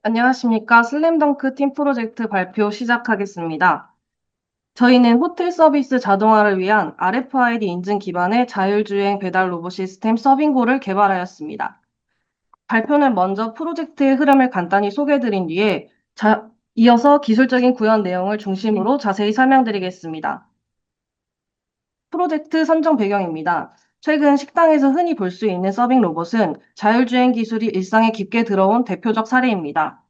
안녕하십니까. 슬램덩크 팀 프로젝트 발표 시작하겠습니다. 저희는 호텔 서비스 자동화를 위한 RFID 인증 기반의 자율주행 배달 로봇 시스템 서빙고를 개발하였습니다. 발표는 먼저 프로젝트의 흐름을 간단히 소개해드린 뒤에 이어서 기술적인 구현 내용을 중심으로 자세히 설명드리겠습니다. 프로젝트 선정 배경입니다. 최근 식당에서 흔히 볼 수 있는 서빙 로봇은 자율주행 기술이 일상에 깊게 들어온 대표적 사례입니다.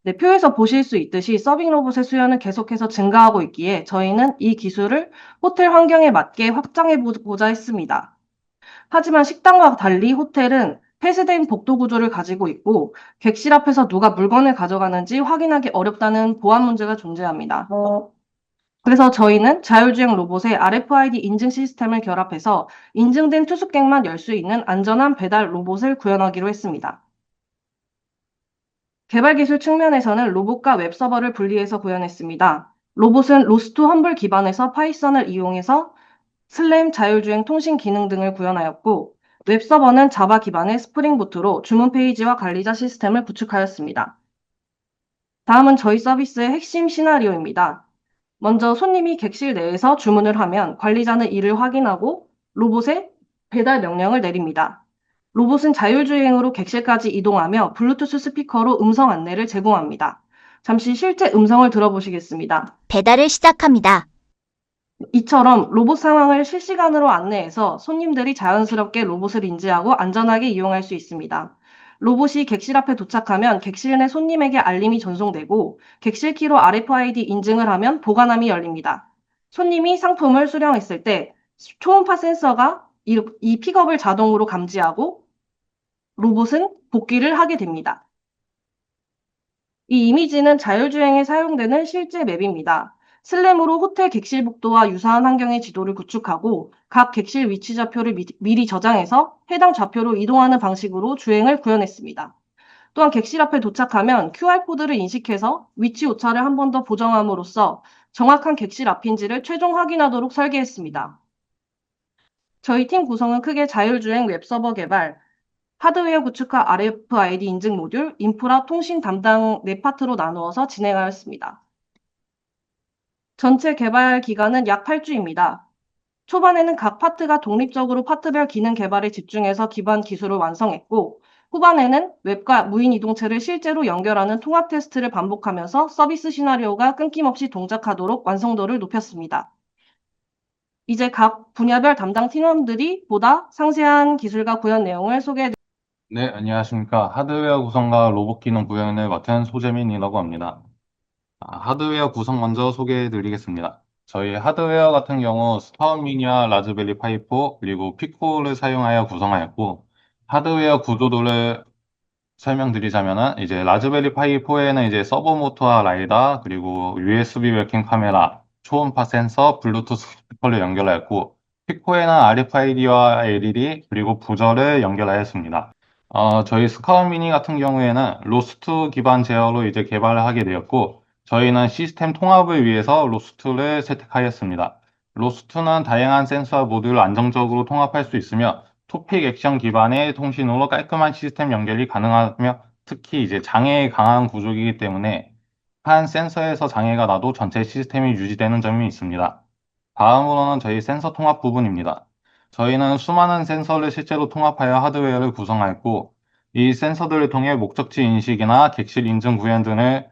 네, 표에서 보실 수 있듯이 서빙 로봇의 수요는 계속해서 증가하고 있기에 저희는 이 기술을 호텔 환경에 맞게 확장해 보자 했습니다. 하지만 식당과 달리 호텔은 폐쇄된 복도 구조를 가지고 있고 객실 앞에서 누가 물건을 가져가는지 확인하기 어렵다는 보안 문제가 존재합니다. 그래서 저희는 자율주행 로봇의 RFID 인증 시스템을 결합해서 인증된 투숙객만 열 수 있는 안전한 배달 로봇을 구현하기로 했습니다. 개발 기술 측면에서는 로봇과 웹서버를 분리해서 구현했습니다. 로봇은 로스트 험블 기반에서 파이썬을 이용해서 슬램 자율주행 통신 기능 등을 구현하였고, 웹서버는 자바 기반의 스프링 보트로 주문 페이지와 관리자 시스템을 구축하였습니다. 다음은 저희 서비스의 핵심 시나리오입니다. 먼저 손님이 객실 내에서 주문을 하면 관리자는 이를 확인하고 로봇에 배달 명령을 내립니다. 로봇은 자율주행으로 객실까지 이동하며 블루투스 스피커로 음성 안내를 제공합니다. 잠시 실제 음성을 들어보시겠습니다. 배달을 시작합니다. 이처럼 로봇 상황을 실시간으로 안내해서 손님들이 자연스럽게 로봇을 인지하고 안전하게 이용할 수 있습니다. 로봇이 객실 앞에 도착하면 객실 내 손님에게 알림이 전송되고 객실 키로 RFID 인증을 하면 보관함이 열립니다. 손님이 상품을 수령했을 때 초음파 센서가 이 픽업을 자동으로 감지하고 로봇은 복귀를 하게 됩니다. 이 이미지는 자율주행에 사용되는 실제 맵입니다. 슬램으로 호텔 객실 복도와 유사한 환경의 지도를 구축하고 각 객실 위치 좌표를 미리 저장해서 해당 좌표로 이동하는 방식으로 주행을 구현했습니다. 또한 객실 앞에 도착하면 QR코드를 인식해서 위치 오차를 한 번 더 보정함으로써 정확한 객실 앞인지를 최종 확인하도록 설계했습니다. 저희 팀 구성은 크게 자율주행 웹서버 개발, 하드웨어 구축과 RFID 인증 모듈, 인프라 통신 담당 4파트로 나누어서 진행하였습니다. 전체 개발 기간은 약 8주입니다. 초반에는 각 파트가 독립적으로 파트별 기능 개발에 집중해서 기반 기술을 완성했고, 후반에는 웹과 무인 이동체를 실제로 연결하는 통합 테스트를 반복하면서 서비스 시나리오가 끊김없이 동작하도록 완성도를 높였습니다. 이제 각 분야별 담당 팀원들이 보다 상세한 기술과 구현 내용을 소개해 네, 안녕하십니까. 하드웨어 구성과 로봇 기능 구현을 맡은 소재민이라고 합니다. 하드웨어 구성 먼저 소개해 드리겠습니다. 저희 하드웨어 같은 경우 스타원 미니와 라즈베리 파이4 그리고 피코를 사용하여 구성하였고, 하드웨어 구조도를 설명드리자면은 이제 라즈베리 파이 4에는 이제 서버 모터와 라이다 그리고 USB 웹캠 카메라, 초음파 센서, 블루투스 스피커를 연결하였고 피코에는 RFID와 LED 그리고 부저를 연결하였습니다. 저희 스카웃 미니 같은 경우에는 로스트 기반 제어로 이제 개발을 하게 되었고 저희는 시스템 통합을 위해서 로스트를 채택하였습니다. 로스트는 다양한 센서와 모듈을 안정적으로 통합할 수 있으며 토픽 액션 기반의 통신으로 깔끔한 시스템 연결이 가능하며 특히 이제 장애에 강한 구조이기 때문에 한 센서에서 장애가 나도 전체 시스템이 유지되는 점이 있습니다. 다음으로는 저희 센서 통합 부분입니다. 저희는 수많은 센서를 실제로 통합하여 하드웨어를 구성하였고 이 센서들을 통해 목적지 인식이나 객실 인증 구현 등을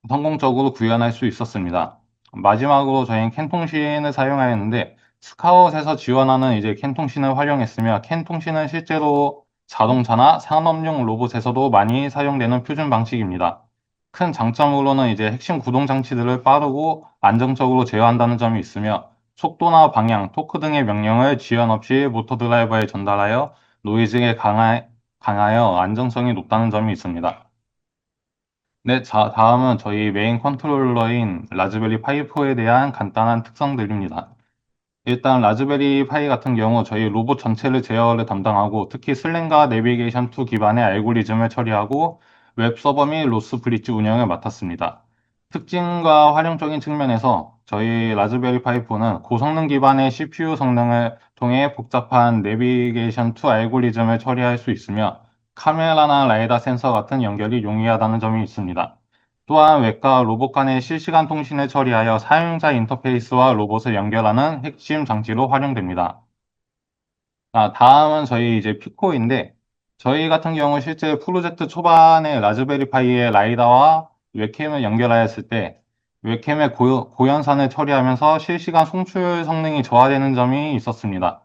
성공적으로 구현할 수 있었습니다. 마지막으로 저희는 캔 통신을 사용하였는데 스카웃에서 지원하는 이제 캔 통신을 활용했으며 캔 통신은 실제로 자동차나 산업용 로봇에서도 많이 사용되는 표준 방식입니다. 큰 장점으로는 이제 핵심 구동 장치들을 빠르고 안정적으로 제어한다는 점이 있으며 속도나 방향, 토크 등의 명령을 지연 없이 모터 드라이버에 전달하여 노이즈에 강하여 안정성이 높다는 점이 있습니다. 네, 다음은 저희 메인 컨트롤러인 라즈베리 파이 4에 대한 간단한 특성들입니다. 일단 라즈베리 파이 같은 경우 저희 로봇 전체를 제어를 담당하고 특히 슬랭과 내비게이션 2 기반의 알고리즘을 처리하고 웹 서버 및 로스 브릿지 운영을 맡았습니다. 특징과 활용적인 측면에서 저희 라즈베리 파이 4는 고성능 기반의 CPU 성능을 통해 복잡한 내비게이션 2 알고리즘을 처리할 수 있으며 카메라나 라이다 센서 같은 연결이 용이하다는 점이 있습니다. 또한 웹과 로봇 간의 실시간 통신을 처리하여 사용자 인터페이스와 로봇을 연결하는 핵심 장치로 활용됩니다. 다음은 저희 이제 피코인데, 저희 같은 경우 실제 프로젝트 초반에 라즈베리파이에 라이다와 웹캠을 연결하였을 때, 웹캠의 고연산을 처리하면서 실시간 송출 성능이 저하되는 점이 있었습니다.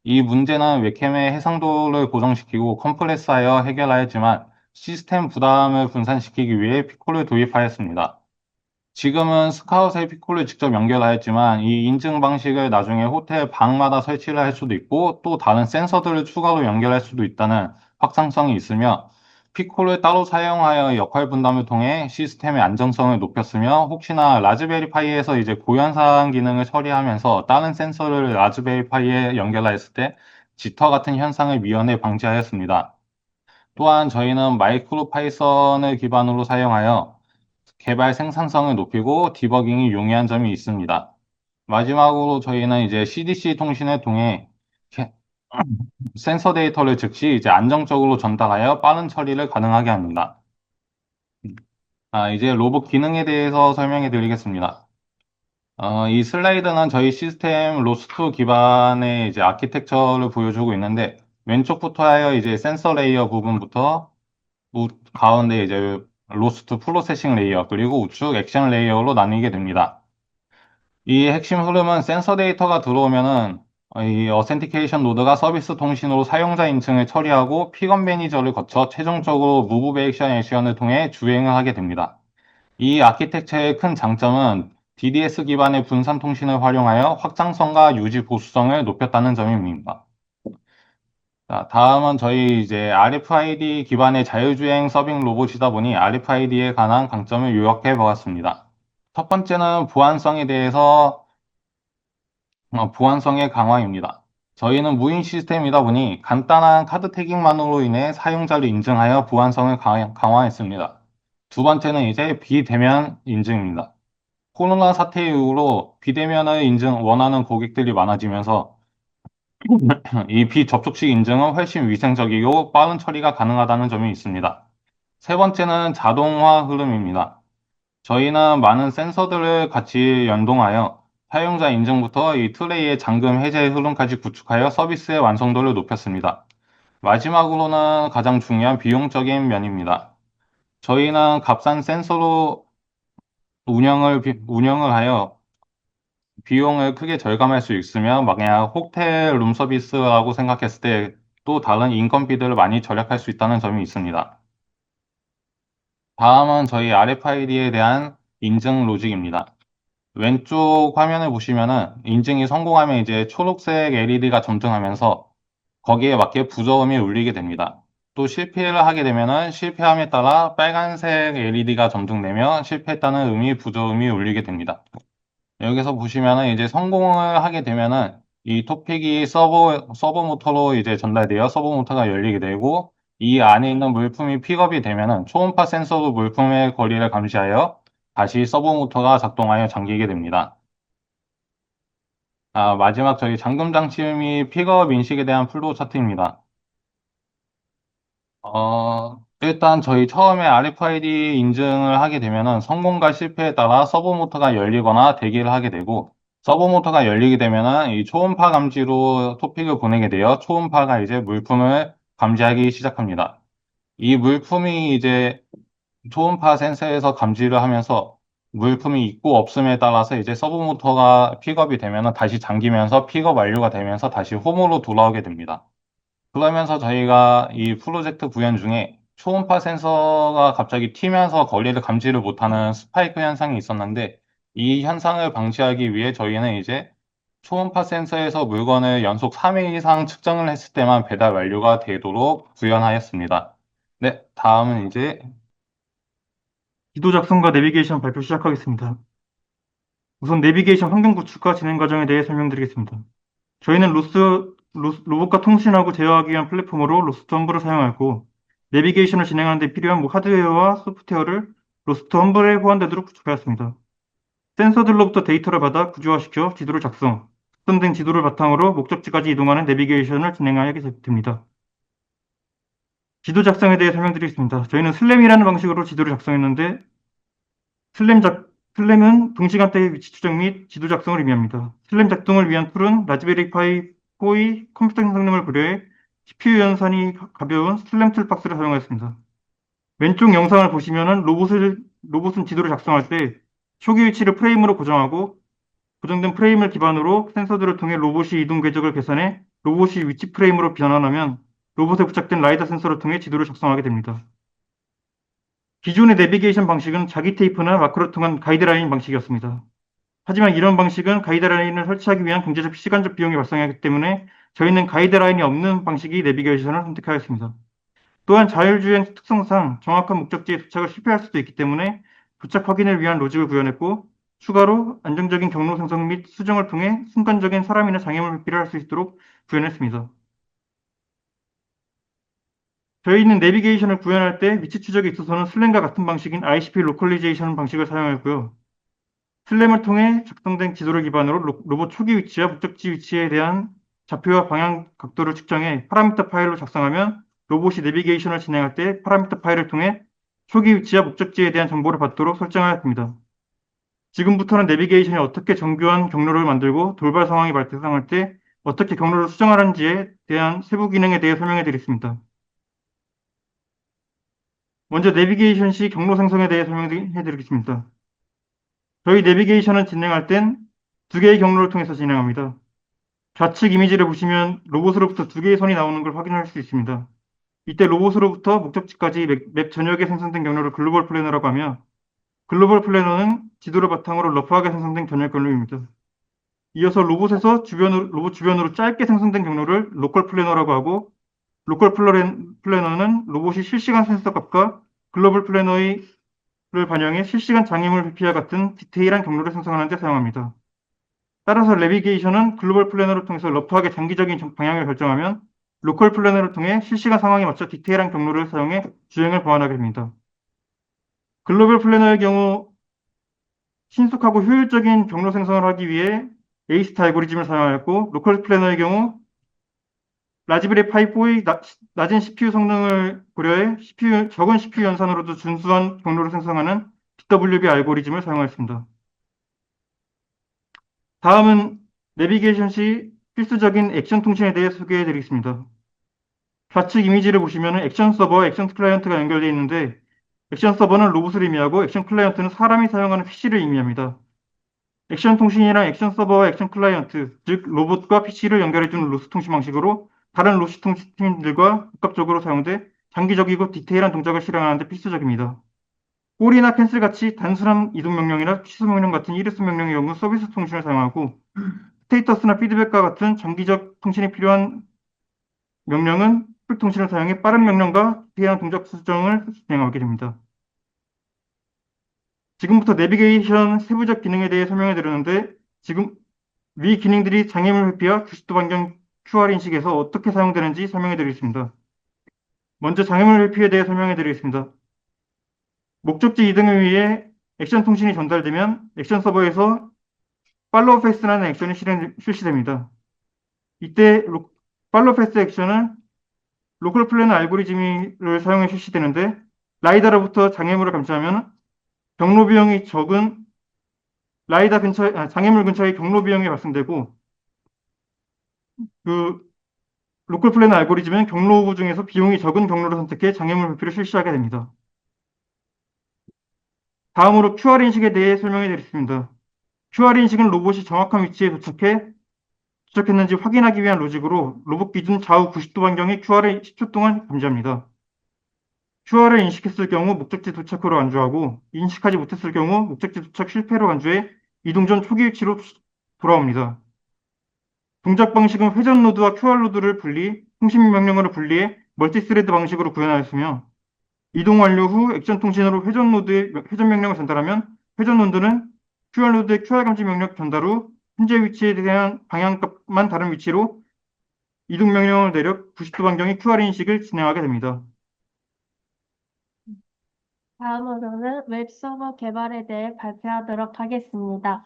이 문제는 웹캠의 해상도를 고정시키고 컴프레스하여 해결하였지만, 시스템 부담을 분산시키기 위해 피코를 도입하였습니다. 지금은 스카웃에 피콜을 직접 연결하였지만 이 인증 방식을 나중에 호텔 방마다 설치를 할 수도 있고 또 다른 센서들을 추가로 연결할 수도 있다는 확장성이 있으며 피콜을 따로 사용하여 역할 분담을 통해 시스템의 안정성을 높였으며 혹시나 라즈베리 파이에서 이제 고연산 기능을 처리하면서 다른 센서를 라즈베리 파이에 연결하였을 때 지터 같은 현상을 미연에 방지하였습니다. 또한 저희는 마이크로 파이썬을 기반으로 사용하여 개발 생산성을 높이고 디버깅이 용이한 점이 있습니다. 마지막으로 저희는 이제 CDC 통신을 통해 센서 데이터를 즉시 이제 안정적으로 전달하여 빠른 처리를 가능하게 합니다. 이제 로봇 기능에 대해서 설명해 드리겠습니다. 이 슬라이드는 저희 시스템 로스트 기반의 이제 아키텍처를 보여주고 있는데 왼쪽부터 하여 이제 센서 레이어 부분부터 가운데 이제 로스트 프로세싱 레이어 그리고 우측 액션 레이어로 나뉘게 됩니다. 이 핵심 흐름은 센서 데이터가 들어오면은 이 어센티케이션 노드가 서비스 통신으로 사용자 인증을 처리하고 픽업 매니저를 거쳐 최종적으로 무브 베이션 액션을 통해 주행을 하게 됩니다. 이 아키텍처의 큰 장점은 DDS 기반의 분산 통신을 활용하여 확장성과 유지 보수성을 높였다는 점입니다. 자, 다음은 저희 이제 RFID 기반의 자율주행 서빙 로봇이다 보니 RFID에 관한 강점을 요약해 보았습니다. 첫 번째는 보안성의 강화입니다. 저희는 무인 시스템이다 보니 간단한 카드 태깅만으로 인해 사용자를 인증하여 보안성을 강화했습니다. 두 번째는 이제 비대면 인증입니다. 코로나 사태 이후로 비대면을 원하는 고객들이 많아지면서 이 비접촉식 인증은 훨씬 위생적이고 빠른 처리가 가능하다는 점이 있습니다. 세 번째는 자동화 흐름입니다. 저희는 많은 센서들을 같이 연동하여 사용자 인증부터 이 트레이의 잠금 해제 흐름까지 구축하여 서비스의 완성도를 높였습니다. 마지막으로는 가장 중요한 비용적인 면입니다. 저희는 값싼 센서로 운영을 하여 비용을 크게 절감할 수 있으며 만약 호텔 룸 서비스라고 생각했을 때 또 다른 인건비들을 많이 절약할 수 있다는 점이 있습니다. 다음은 저희 RFID에 대한 인증 로직입니다. 왼쪽 화면을 보시면은 인증이 성공하면 이제 초록색 LED가 점등하면서 거기에 맞게 부저음이 울리게 됩니다. 또 실패를 하게 되면은 실패함에 따라 빨간색 LED가 점등되며 실패했다는 부저음이 울리게 됩니다. 여기서 보시면은 이제 성공을 하게 되면은 이 토픽이 서버 모터로 이제 전달되어 서버 모터가 열리게 되고 이 안에 있는 물품이 픽업이 되면은 초음파 센서로 물품의 거리를 감시하여 다시 서버 모터가 작동하여 잠기게 됩니다. 마지막 저희 잠금 장치 및 픽업 인식에 대한 플로우 차트입니다. 일단 저희 처음에 RFID 인증을 하게 되면은 성공과 실패에 따라 서버 모터가 열리거나 대기를 하게 되고 서버 모터가 열리게 되면은 이 초음파 감지로 토픽을 보내게 되어 초음파가 이제 물품을 감지하기 시작합니다. 이 물품이 이제 초음파 센서에서 감지를 하면서 물품이 있고 없음에 따라서 이제 서버 모터가 픽업이 되면은 다시 잠기면서 픽업 완료가 되면서 다시 홈으로 돌아오게 됩니다. 그러면서 저희가 이 프로젝트 구현 중에 초음파 센서가 갑자기 튀면서 거리를 감지를 못하는 스파이크 현상이 있었는데 이 현상을 방지하기 위해 저희는 이제 초음파 센서에서 물건을 연속 3회 이상 측정을 했을 때만 배달 완료가 되도록 구현하였습니다. 네, 다음은 이제 지도 작성과 내비게이션 발표 시작하겠습니다. 우선 내비게이션 환경 구축과 진행 과정에 대해 설명드리겠습니다. 저희는 로봇과 통신하고 제어하기 위한 플랫폼으로 로스트 험블을 사용하고 내비게이션을 진행하는 데 필요한 하드웨어와 소프트웨어를 로스트 험블에 호환되도록 구축하였습니다. 센서들로부터 데이터를 받아 구조화시켜 지도를 작성, 작성된 지도를 바탕으로 목적지까지 이동하는 내비게이션을 진행하게 됩니다. 지도 작성에 대해 설명드리겠습니다. 저희는 슬램이라는 방식으로 지도를 작성했는데 슬램은 동시간대의 위치 추적 및 지도 작성을 의미합니다. 슬램 작동을 위한 툴은 라즈베리 파이 4의 컴퓨터 성능을 고려해 CPU 연산이 가벼운 슬램 툴박스를 사용하였습니다. 왼쪽 영상을 보시면은 로봇은 지도를 작성할 때 초기 위치를 프레임으로 고정하고 고정된 프레임을 기반으로 센서들을 통해 로봇이 이동 궤적을 계산해 로봇이 위치 프레임으로 변환하면 로봇에 부착된 라이다 센서를 통해 지도를 작성하게 됩니다. 기존의 내비게이션 방식은 자기 테이프나 마크를 통한 가이드라인 방식이었습니다. 하지만 이런 방식은 가이드라인을 설치하기 위한 경제적 시간적 비용이 발생하기 때문에 저희는 가이드라인이 없는 방식의 내비게이션을 선택하였습니다. 또한 자율주행 특성상 정확한 목적지에 도착을 실패할 수도 있기 때문에 도착 확인을 위한 로직을 구현했고 추가로 안정적인 경로 생성 및 수정을 통해 순간적인 사람이나 장애물 회피를 할 수 있도록 구현했습니다. 저희는 내비게이션을 구현할 때 위치 추적에 있어서는 슬램과 같은 방식인 ICP 로컬리제이션 방식을 사용했고요. 슬램을 통해 작성된 지도를 기반으로 로봇 초기 위치와 목적지 위치에 대한 좌표와 방향 각도를 측정해 파라미터 파일로 작성하면 로봇이 내비게이션을 진행할 때 파라미터 파일을 통해 초기 위치와 목적지에 대한 정보를 받도록 설정하였습니다. 지금부터는 내비게이션이 어떻게 정교한 경로를 만들고 돌발 상황이 발생할 때 어떻게 경로를 수정하는지에 대한 세부 기능에 대해 설명해 드리겠습니다. 먼저 내비게이션 시 경로 생성에 대해 설명해 드리겠습니다. 저희 내비게이션을 진행할 땐 두 개의 경로를 통해서 진행합니다. 좌측 이미지를 보시면 로봇으로부터 두 개의 선이 나오는 걸 확인할 수 있습니다. 이때 로봇으로부터 목적지까지 맵 전역에 생성된 경로를 글로벌 플래너라고 하며 글로벌 플래너는 지도를 바탕으로 러프하게 생성된 전역 경로입니다. 이어서 로봇 주변으로 짧게 생성된 경로를 로컬 플래너라고 하고 로컬 플래너는 로봇이 실시간 센서 값과 글로벌 플래너를 반영해 실시간 장애물 회피와 같은 디테일한 경로를 생성하는 데 사용합니다. 따라서 내비게이션은 글로벌 플래너를 통해서 러프하게 장기적인 방향을 결정하면 로컬 플래너를 통해 실시간 상황에 맞춰 디테일한 경로를 사용해 주행을 보완하게 됩니다. 글로벌 플래너의 경우 신속하고 효율적인 경로 생성을 하기 위해 에이스타 알고리즘을 사용하였고 로컬 플래너의 경우 라즈베리 파이 4의 낮은 CPU 성능을 고려해 적은 CPU 연산으로도 준수한 경로를 생성하는 DWB 알고리즘을 사용하였습니다. 다음은 내비게이션 시 필수적인 액션 통신에 대해 소개해 드리겠습니다. 좌측 이미지를 보시면 액션 서버와 액션 클라이언트가 연결되어 있는데 액션 서버는 로봇을 의미하고 액션 클라이언트는 사람이 사용하는 PC를 의미합니다. 액션 통신이란 액션 서버와 액션 클라이언트, 즉 로봇과 PC를 연결해주는 로스 통신 방식으로 다른 로스 통신들과 복합적으로 사용돼 장기적이고 디테일한 동작을 실행하는 데 필수적입니다. 콜이나 캔슬 같이 단순한 이동 명령이나 취소 명령 같은 일회성 명령의 경우 서비스 통신을 사용하고 스테이터스나 피드백과 같은 장기적 통신이 필요한 명령은 풀 통신을 사용해 빠른 명령과 디테일한 동작 수정을 진행하게 됩니다. 지금부터 내비게이션 세부적 기능에 대해 설명해 드렸는데 지금 위 기능들이 장애물 회피와 90도 반경 QR 인식에서 어떻게 사용되는지 설명해 드리겠습니다. 먼저 장애물 회피에 대해 설명해 드리겠습니다. 목적지 이동을 위해 액션 통신이 전달되면 액션 서버에서 팔로우 패스라는 액션이 실시됩니다. 이때 팔로우 패스 액션은 로컬 플래너 알고리즘을 사용해 실시되는데 라이다로부터 장애물을 감지하면 경로 비용이 적은 장애물 근처에 경로 비용이 발생되고 그 로컬 플래너 알고리즘은 경로 중에서 비용이 적은 경로를 선택해 장애물 회피를 실시하게 됩니다. 다음으로 QR 인식에 대해 설명해 드리겠습니다. QR 인식은 로봇이 정확한 위치에 도착했는지 확인하기 위한 로직으로 로봇 기준 좌우 90도 반경의 QR을 10초 동안 감지합니다. QR을 인식했을 경우 목적지 도착으로 간주하고 인식하지 못했을 경우 목적지 도착 실패로 간주해 이동 전 초기 위치로 돌아옵니다. 동작 방식은 회전 노드와 QR 노드를 통신 명령어를 분리해 멀티스레드 방식으로 구현하였으며 이동 완료 후 액션 통신으로 회전 노드에 회전 명령을 전달하면 회전 노드는 QR 노드의 QR 감지 명령 전달 후 현재 위치에 대한 방향값만 다른 위치로 이동 명령을 내려 90도 반경의 QR 인식을 진행하게 됩니다. 다음으로는 웹서버 개발에 대해 발표하도록 하겠습니다.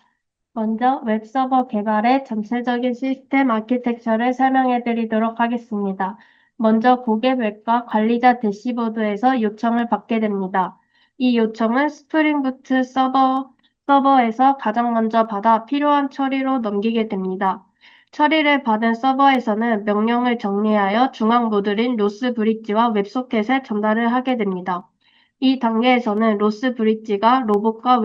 먼저 웹서버 개발의 전체적인 시스템 아키텍처를 설명해 드리도록 하겠습니다. 먼저 고객 웹과 관리자 대시보드에서 요청을 받게 됩니다. 이 요청은 스프링부트 서버에서 가장 먼저 받아 필요한 처리로 넘기게 됩니다. 처리를 받은 서버에서는 명령을 정리하여 중앙 모듈인 로스 브릿지와 웹소켓에 전달을 하게 됩니다. 이 단계에서는 로스 브릿지가 로봇과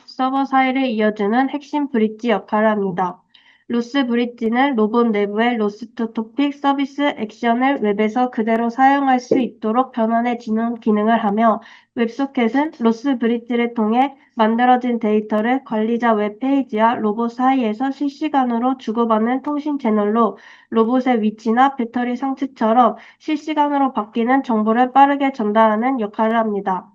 서버 사이를 이어주는 핵심 브릿지 역할을 합니다. 로스 브릿지는 로봇 내부의 로스트 토픽 서비스 액션을 웹에서 그대로 사용할 수 있도록 변환해 주는 기능을 하며, 웹소켓은 로스 브릿지를 통해 만들어진 데이터를 관리자 웹페이지와 로봇 사이에서 실시간으로 주고받는 통신 채널로 로봇의 위치나 배터리 상태처럼 실시간으로 바뀌는 정보를 빠르게 전달하는 역할을 합니다.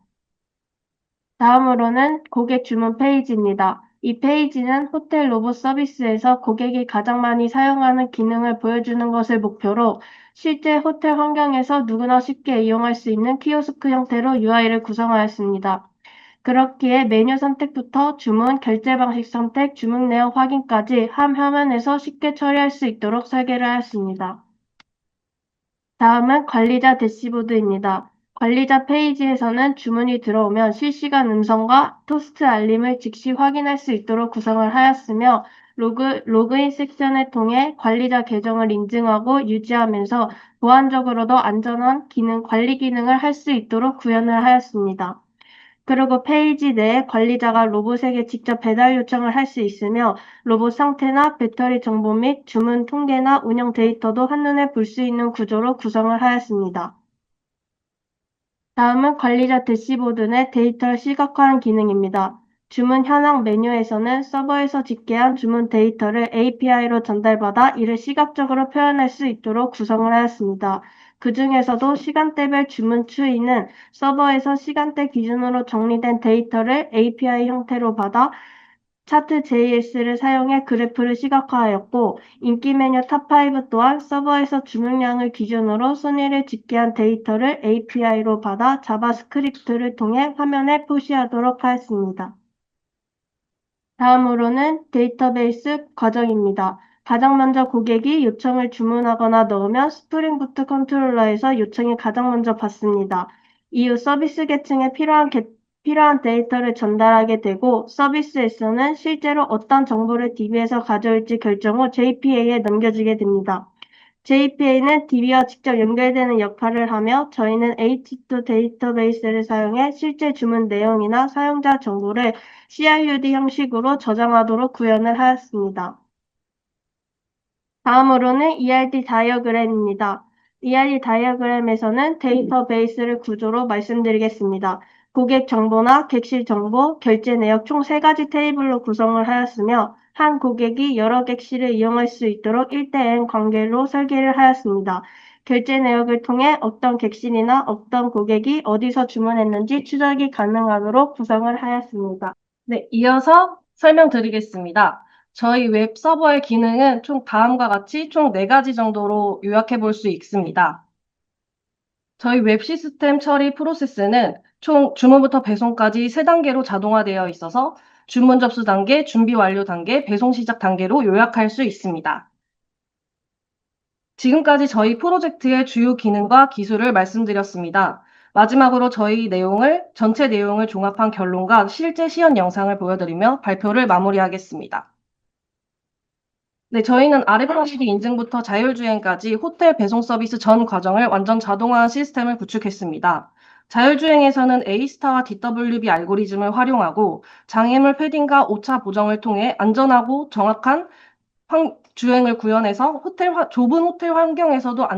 다음으로는 고객 주문 페이지입니다. 이 페이지는 호텔 로봇 서비스에서 고객이 가장 많이 사용하는 기능을 보여주는 것을 목표로 실제 호텔 환경에서 누구나 쉽게 이용할 수 있는 키오스크 형태로 UI를 구성하였습니다. 그렇기에 메뉴 선택부터 주문, 결제 방식 선택, 주문 내역 확인까지 한 화면에서 쉽게 처리할 수 있도록 설계를 하였습니다. 다음은 관리자 대시보드입니다. 관리자 페이지에서는 주문이 들어오면 실시간 음성과 토스트 알림을 즉시 확인할 수 있도록 구성을 하였으며, 로그인 섹션을 통해 관리자 계정을 인증하고 유지하면서 보안적으로도 안전한 관리 기능을 할 수 있도록 구현을 하였습니다. 그리고 페이지 내에 관리자가 로봇에게 직접 배달 요청을 할 수 있으며, 로봇 상태나 배터리 정보 및 주문 통계나 운영 데이터도 한눈에 볼 수 있는 구조로 구성을 하였습니다. 다음은 관리자 대시보드 내 데이터를 시각화한 기능입니다. 주문 현황 메뉴에서는 서버에서 집계한 주문 데이터를 API로 전달받아 이를 시각적으로 표현할 수 있도록 구성을 하였습니다. 그 중에서도 시간대별 주문 추이는 서버에서 시간대 기준으로 정리된 데이터를 API 형태로 받아 차트.js를 사용해 그래프를 시각화하였고, 인기 메뉴 탑5 또한 서버에서 주문량을 기준으로 순위를 집계한 데이터를 API로 받아 자바스크립트를 통해 화면에 표시하도록 하였습니다. 다음으로는 데이터베이스 과정입니다. 가장 먼저 고객이 요청을 주문하거나 넣으면 스프링부트 컨트롤러에서 요청이 가장 먼저 받습니다. 이후 서비스 계층에 필요한 데이터를 전달하게 되고, 서비스에서는 실제로 어떤 정보를 DB에서 가져올지 결정 후 JPA에 넘겨주게 됩니다. JPA는 DB와 직접 연결되는 역할을 하며, 저희는 H2 데이터베이스를 사용해 실제 주문 내용이나 사용자 정보를 CRUD 형식으로 저장하도록 구현을 하였습니다. 다음으로는 ERD 다이어그램입니다. ERD 다이어그램에서는 데이터베이스를 구조로 말씀드리겠습니다. 고객 정보나 객실 정보, 결제 내역 총 3가지 테이블로 구성을 하였으며, 한 고객이 여러 객실을 이용할 수 있도록 1대_N 관계로 설계를 하였습니다. 결제 내역을 통해 어떤 객실이나 어떤 고객이 어디서 주문했는지 추적이 가능하도록 구성을 하였습니다. 네, 이어서 설명드리겠습니다. 저희 웹 서버의 기능은 총 다음과 같이 총 4가지 정도로 요약해 볼 수 있습니다. 저희 웹 시스템 처리 프로세스는 총 주문부터 배송까지 3단계로 자동화되어 있어서 주문 접수 단계, 준비 완료 단계, 배송 시작 단계로 요약할 수 있습니다. 지금까지 저희 프로젝트의 주요 기능과 기술을 말씀드렸습니다. 마지막으로 전체 내용을 종합한 결론과 실제 시연 영상을 보여드리며 발표를 마무리하겠습니다. 네, 저희는 RFID 인증부터 자율주행까지 호텔 배송 서비스 전 과정을 완전 자동화한 시스템을 구축했습니다. 자율주행에서는 A스타와 DWB 알고리즘을 활용하고 장애물 패딩과 오차 보정을 통해 안전하고 정확한 주행을 구현해서 좁은 호텔 환경에서도